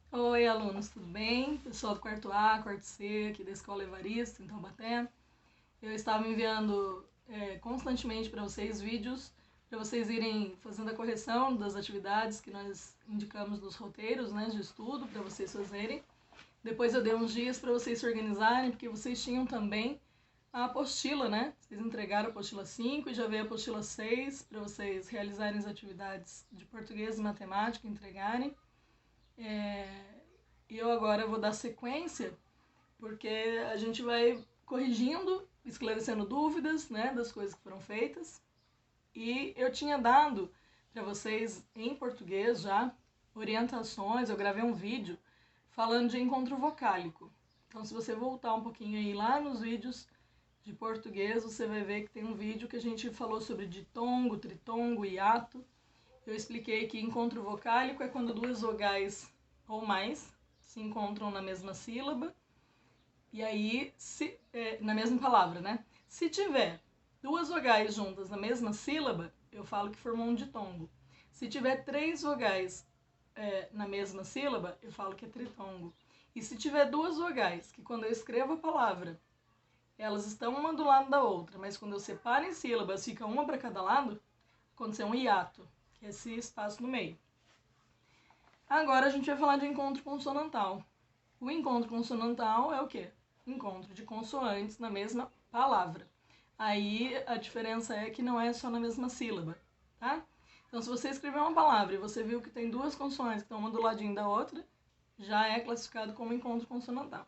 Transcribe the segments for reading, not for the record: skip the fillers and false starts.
Oi, alunos, tudo bem? Pessoal do quarto A, quarto C, aqui da Escola Evaristo, em Taubaté. Eu estava enviando constantemente para vocês vídeos, para vocês irem fazendo a correção das atividades que nós indicamos nos roteiros, né, de estudo, para vocês fazerem. Depois eu dei uns dias para vocês se organizarem, porque vocês tinham também a apostila, né? Vocês entregaram a apostila 5 e já veio a apostila 6 para vocês realizarem as atividades de português e matemática, entregarem. E eu agora vou dar sequência, porque a gente vai corrigindo, esclarecendo dúvidas, né, das coisas que foram feitas. E eu tinha dado para vocês em português já orientações, eu gravei um vídeo falando de encontro vocálico. Então, se você voltar um pouquinho aí lá nos vídeos de português, você vai ver que tem um vídeo que a gente falou sobre ditongo, tritongo, hiato. Eu expliquei que encontro vocálico é quando duas vogais ou mais se encontram na mesma sílaba, e aí, na mesma palavra, né? Se tiver duas vogais juntas na mesma sílaba, eu falo que formou um ditongo. Se tiver três vogais na mesma sílaba, eu falo que é tritongo. E se tiver duas vogais, que quando eu escrevo a palavra, elas estão uma do lado da outra, mas quando eu separo em sílabas, fica uma para cada lado, aconteceu um hiato, que é esse espaço no meio. Agora a gente vai falar de encontro consonantal. O encontro consonantal é o quê? Encontro de consoantes na mesma palavra. Aí a diferença é que não é só na mesma sílaba, tá? Então, se você escrever uma palavra e você viu que tem duas consoantes que estão uma do ladinho da outra, já é classificado como encontro consonantal.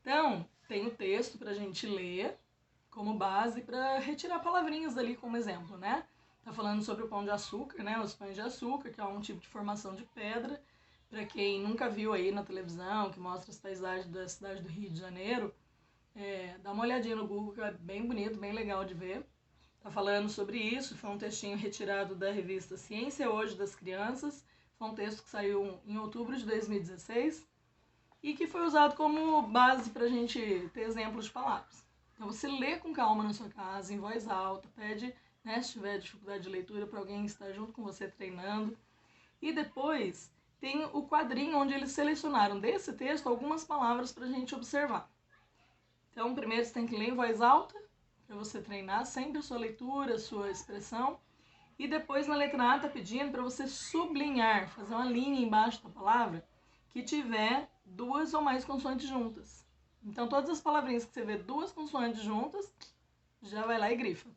Então, tem o texto para a gente ler como base para retirar palavrinhas dali como exemplo, né? Tá falando sobre o pão de açúcar, né? Os pães de açúcar, que é um tipo de formação de pedra. Para quem nunca viu aí na televisão, que mostra as paisagens da cidade do Rio de Janeiro, dá uma olhadinha no Google, que é bem bonito, bem legal de ver. Tá falando sobre isso, foi um textinho retirado da revista Ciência Hoje das Crianças. Foi um texto que saiu em outubro de 2016 e que foi usado como base para a gente ter exemplos de palavras. Então você lê com calma na sua casa, em voz alta, pede, né, se tiver dificuldade de leitura, para alguém estar junto com você treinando. E depois tem o quadrinho onde eles selecionaram desse texto algumas palavras para a gente observar. Então, primeiro você tem que ler em voz alta, para você treinar sempre a sua leitura, a sua expressão. E depois na letra A está pedindo para você sublinhar, fazer uma linha embaixo da palavra que tiver duas ou mais consoantes juntas. Então, todas as palavrinhas que você vê duas consoantes juntas, já vai lá e grifa.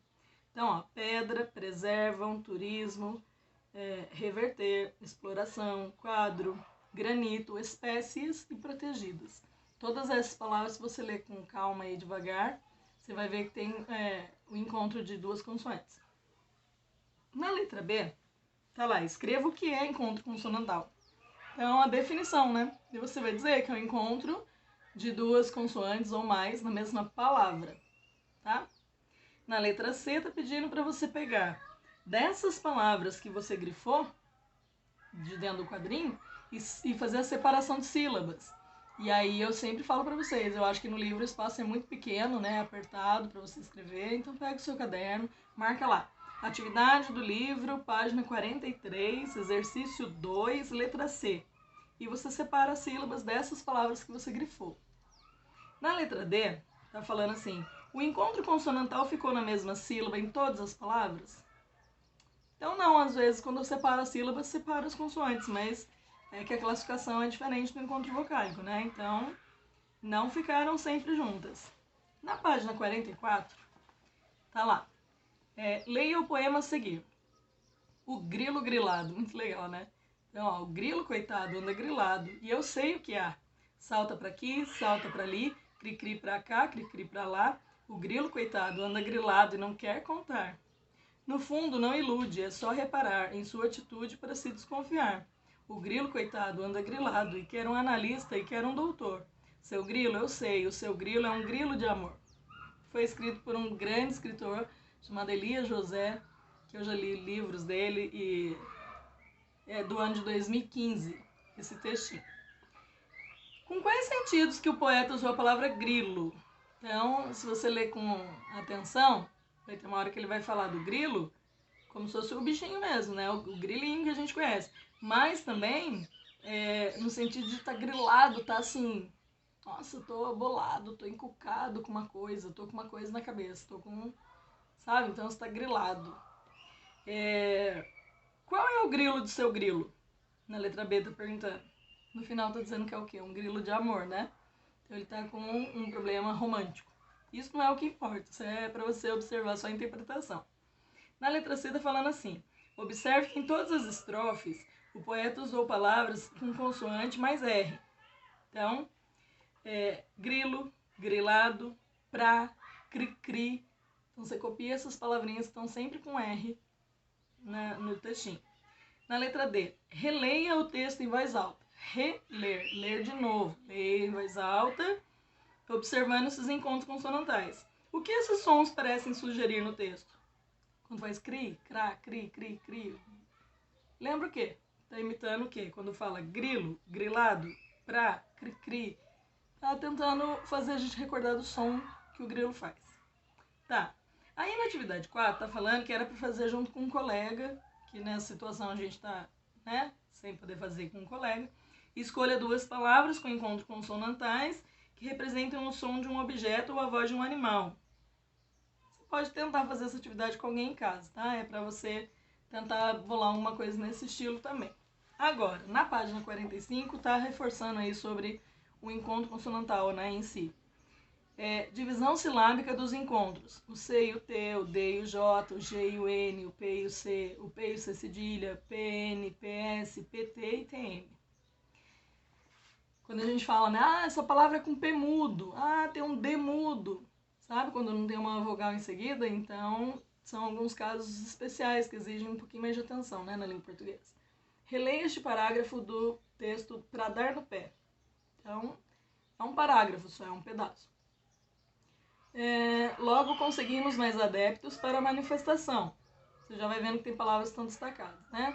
Então, ó, pedra, preservam, turismo, reverter, exploração, quadro, granito, espécies e protegidas. Todas essas palavras, se você ler com calma e devagar, você vai ver que tem o encontro de duas consoantes. Na letra B, tá lá, escreva o que é encontro consonantal. Então, a definição, né? E você vai dizer que é o encontro de duas consoantes ou mais na mesma palavra, tá? Na letra C, tá pedindo para você pegar dessas palavras que você grifou, de dentro do quadrinho, e fazer a separação de sílabas. E aí eu sempre falo para vocês, eu acho que no livro o espaço é muito pequeno, né, apertado para você escrever, então pega o seu caderno, marca lá. Atividade do livro, página 43, exercício 2, letra C. E você separa as sílabas dessas palavras que você grifou. Na letra D, tá falando assim, o encontro consonantal ficou na mesma sílaba em todas as palavras? Então não, às vezes quando eu separo as sílabas, separo as consoantes, mas é que a classificação é diferente do encontro vocálico, né? Então, não ficaram sempre juntas. Na página 44, tá lá. Leia o poema a seguir. O grilo grilado, muito legal, né? Então, ó, o grilo, coitado, anda grilado, e eu sei o que há. Salta para aqui, salta para ali, cri-cri para cá, cri-cri para lá. O grilo, coitado, anda grilado e não quer contar. No fundo, não ilude, é só reparar em sua atitude para se desconfiar. O grilo, coitado, anda grilado e quer um analista e quer um doutor. Seu grilo, eu sei, o seu grilo é um grilo de amor. Foi escrito por um grande escritor chamado Elias José, que eu já li livros dele, e é do ano de 2015, esse textinho. Com quais sentidos que o poeta usou a palavra grilo? Então, se você ler com atenção, vai ter uma hora que ele vai falar do grilo, como se fosse o bichinho mesmo, né? O grilinho que a gente conhece. Mas também no sentido de estar grilado, tá assim, nossa, eu tô bolado, tô encucado com uma coisa, tô com uma coisa na cabeça, tô com, sabe? Então você tá grilado. Qual é o grilo do seu grilo? Na letra B tá perguntando. No final tá dizendo que é o quê? Um grilo de amor, né? Então ele tá com um problema romântico. Isso não é o que importa, isso é para você observar a sua interpretação. Na letra C tá falando assim: observe que em todas as estrofes o poeta usou palavras com consoante mais R. Então, grilo, grilado, pra, cri-cri. Então você copia essas palavrinhas que estão sempre com R no textinho. Na letra D, releia o texto em voz alta. Reler, ler de novo. Ler em voz alta, observando esses encontros consonantais. O que esses sons parecem sugerir no texto? Quando faz cri, crá, cri, cri, cri. Lembra o quê? Tá imitando o quê? Quando fala grilo, grilado, pra, cri, cri. Tá tentando fazer a gente recordar do som que o grilo faz. Tá. Aí na atividade 4 tá falando que era para fazer junto com um colega, que nessa situação a gente tá, né, sem poder fazer com um colega. Escolha 2 palavras com encontros consonantais que representam o som de um objeto ou a voz de um animal. Você pode tentar fazer essa atividade com alguém em casa, tá? É para você tentar bolar alguma coisa nesse estilo também. Agora, na página 45, tá reforçando aí sobre o encontro consonantal, né, em si. Divisão silábica dos encontros. O C e o T, o D e o J, o G e o N, o P e o C cedilha, PN, PS, PT e TM. Quando a gente fala, né, essa palavra é com P mudo, tem um D mudo, sabe? Quando não tem uma vogal em seguida, então são alguns casos especiais que exigem um pouquinho mais de atenção, né, na língua portuguesa. Releia este parágrafo do texto para dar no pé. Então, é um parágrafo só, é um pedaço. Logo conseguimos mais adeptos para a manifestação. Você já vai vendo que tem palavras que estão destacadas, né?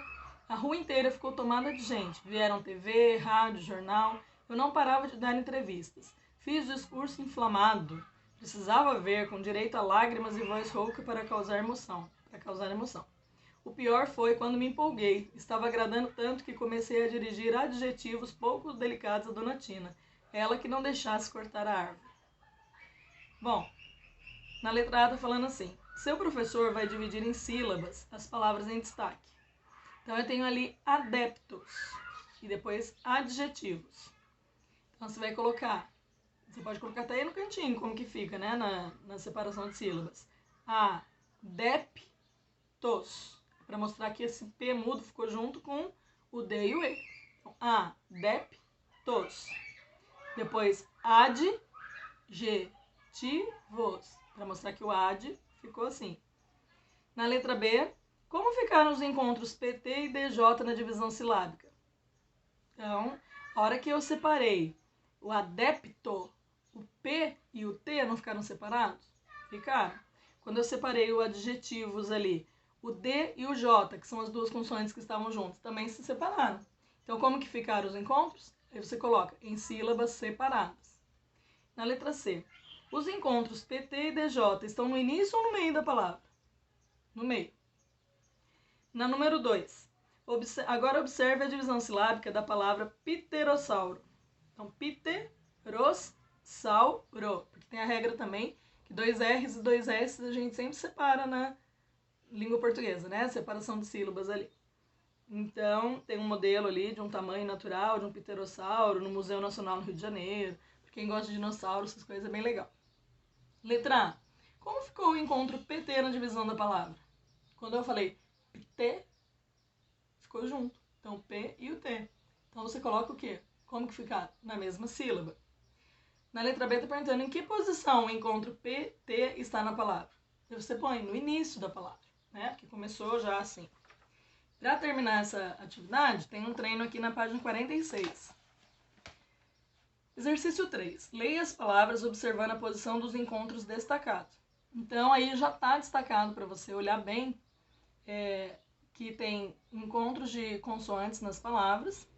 A rua inteira ficou tomada de gente. Vieram TV, rádio, jornal. Eu não parava de dar entrevistas. Fiz discurso inflamado. Precisava ver, com direito a lágrimas e voz rouca para causar emoção. O pior foi quando me empolguei. Estava agradando tanto que comecei a dirigir adjetivos pouco delicados a Dona Tina. Ela que não deixasse cortar a árvore. Bom, na letra A tá falando assim: seu professor vai dividir em sílabas as palavras em destaque. Então eu tenho ali adeptos e depois adjetivos. Então você vai colocar, você pode colocar até aí no cantinho como que fica, né, na separação de sílabas. Adeptos, para mostrar que esse P mudo ficou junto com o D e o E. Então, adeptos. Depois adjetivos, para mostrar que o ad ficou assim. Na letra B, como ficaram os encontros PT e DJ na divisão silábica? Então, a hora que eu separei o adepto, o P e o T não ficaram separados? Ficaram. Quando eu separei os adjetivos ali, o D e o J, que são as duas consoantes que estavam juntas, também se separaram. Então, como que ficaram os encontros? Aí você coloca em sílabas separadas. Na letra C, os encontros PT e DJ estão no início ou no meio da palavra? No meio. Na número 2, agora observe a divisão silábica da palavra pterossauro. Então, pterossauro, porque tem a regra também que 2 R's e 2 S a gente sempre separa na língua portuguesa, né? Separação de sílabas ali. Então, tem um modelo ali de um tamanho natural, de um pterossauro, no Museu Nacional no Rio de Janeiro. Pra quem gosta de dinossauros, essas coisas é bem legal. Letra A. Como ficou o encontro PT na divisão da palavra? Quando eu falei PT, ficou junto. Então, P e o T. Então, você coloca o quê? Como que fica? Na mesma sílaba. Na letra B, está perguntando em que posição o encontro PT está na palavra. E você põe no início da palavra, né? Porque começou já assim. Para terminar essa atividade, tem um treino aqui na página 46. Exercício 3. Leia as palavras observando a posição dos encontros destacados. Então, aí já está destacado para você olhar bem que tem encontros de consoantes nas palavras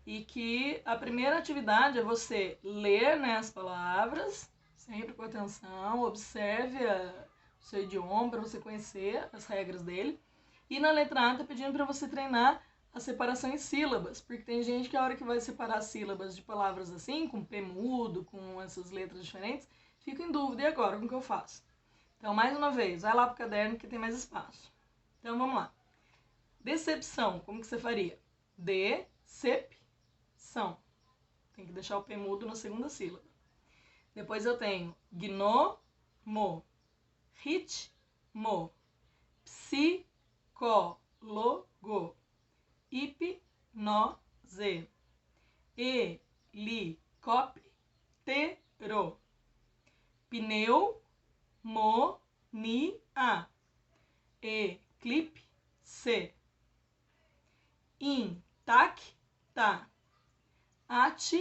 e que a primeira atividade é você ler, né, as palavras, sempre com atenção, observe o seu idioma para você conhecer as regras dele. E na letra A está pedindo para você treinar a separação em sílabas, porque tem gente que a hora que vai separar sílabas de palavras assim, com P mudo, com essas letras diferentes, fica em dúvida, e agora, como que eu faço? Então, mais uma vez, vai lá pro caderno que tem mais espaço. Então, vamos lá. Decepção, como que você faria? Decepção. Tem que deixar o P mudo na segunda sílaba. Depois eu tenho gnomo, ritmo, psicólogo, hipnose, helicóptero, pneumonia, eclipse, intacta, atmosfera,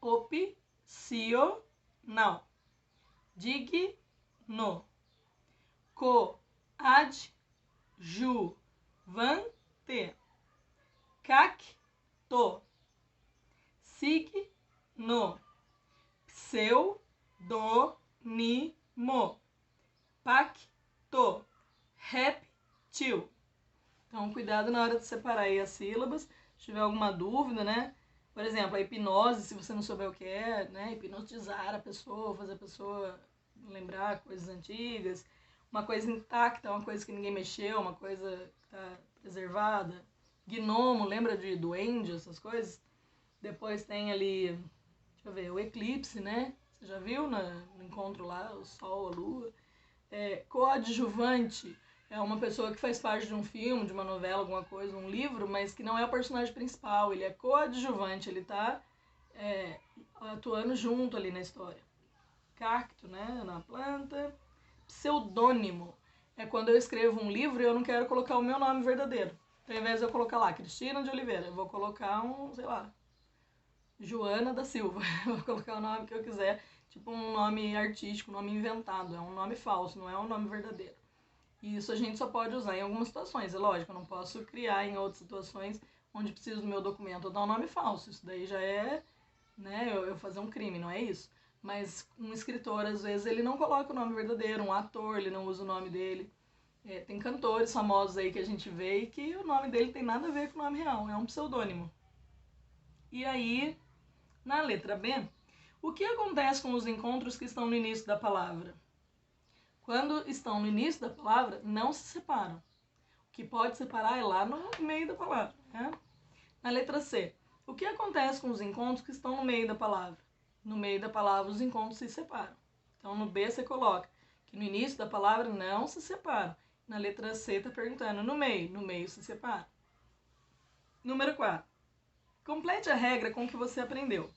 opcional, digno, coadjuvante, cacto, signo, pseudônimo, pacto, réptil. Então, cuidado na hora de separar aí as sílabas. Se tiver alguma dúvida, né? Por exemplo, a hipnose, se você não souber o que é, né? Hipnotizar a pessoa, fazer a pessoa lembrar coisas antigas. Uma coisa intacta, uma coisa que ninguém mexeu, uma coisa que está preservada. Gnomo, lembra de duende, essas coisas? Depois tem ali, deixa eu ver, o eclipse, né? Você já viu no encontro lá, o sol, a lua? Coadjuvante é uma pessoa que faz parte de um filme, de uma novela, alguma coisa, um livro, mas que não é o personagem principal. Ele é coadjuvante, ele está atuando junto ali na história. Cacto, né, na planta. Pseudônimo é quando eu escrevo um livro e eu não quero colocar o meu nome verdadeiro. Então, ao invés de eu colocar lá Cristina de Oliveira, eu vou colocar sei lá, Joana da Silva. Eu vou colocar o nome que eu quiser, tipo um nome artístico, um nome inventado. É um nome falso, não é um nome verdadeiro. E isso a gente só pode usar em algumas situações. É lógico, eu não posso criar em outras situações onde preciso do meu documento dar um nome falso. Isso daí já é, né, eu fazer um crime, não é isso? Mas um escritor, às vezes, ele não coloca o nome verdadeiro. Um ator, ele não usa o nome dele. Tem cantores famosos aí que a gente vê e que o nome dele tem nada a ver com o nome real. É um pseudônimo. E aí, na letra B, o que acontece com os encontros que estão no início da palavra? Quando estão no início da palavra, não se separam. O que pode separar é lá no meio da palavra. Né? Na letra C, o que acontece com os encontros que estão no meio da palavra? No meio da palavra, os encontros se separam. Então, no B, você coloca que no início da palavra não se separam. Na letra C, está perguntando no meio se separa. Número 4. Complete a regra com que você aprendeu.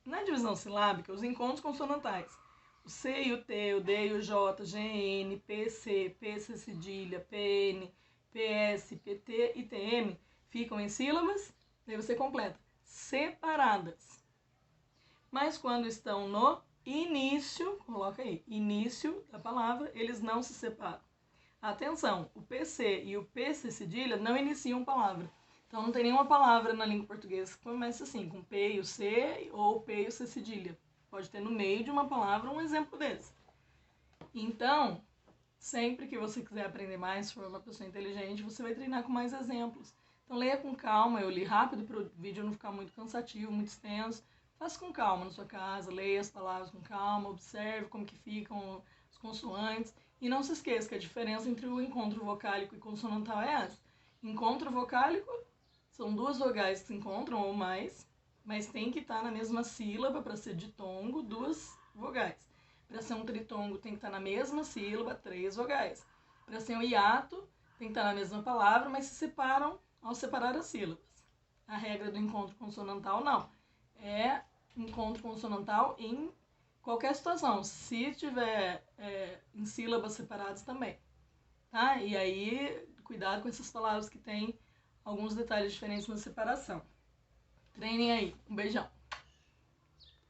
Na divisão silábica, os encontros consonantais. O C e o T, o D e o J, GN, PC, PC cedilha, PN, PS, PT e TM ficam em sílabas, daí você completa, separadas. Mas quando estão no início, coloca aí, início da palavra, eles não se separam. Atenção, o PC e o PC cedilha não iniciam palavra. Então não tem nenhuma palavra na língua portuguesa que comece assim, com P e o C ou P e o C cedilha. Pode ter no meio de uma palavra um exemplo desse. Então, sempre que você quiser aprender mais, se for uma pessoa inteligente, você vai treinar com mais exemplos. Então leia com calma, eu li rápido para o vídeo não ficar muito cansativo, muito extenso. Faça com calma na sua casa, leia as palavras com calma, observe como que ficam os consoantes. E não se esqueça que a diferença entre o encontro vocálico e consonantal é essa. Encontro vocálico são duas vogais que se encontram ou mais, mas tem que estar na mesma sílaba para ser ditongo, duas vogais. Para ser um tritongo tem que estar na mesma sílaba, 3 vogais. Para ser um hiato tem que estar na mesma palavra, mas se separam ao separar as sílabas. A regra do encontro consonantal não. É encontro consonantal em qualquer situação, se tiver em sílabas separadas também. Tá? E aí, cuidado com essas palavras que têm alguns detalhes diferentes na separação. Treinem aí. Um beijão.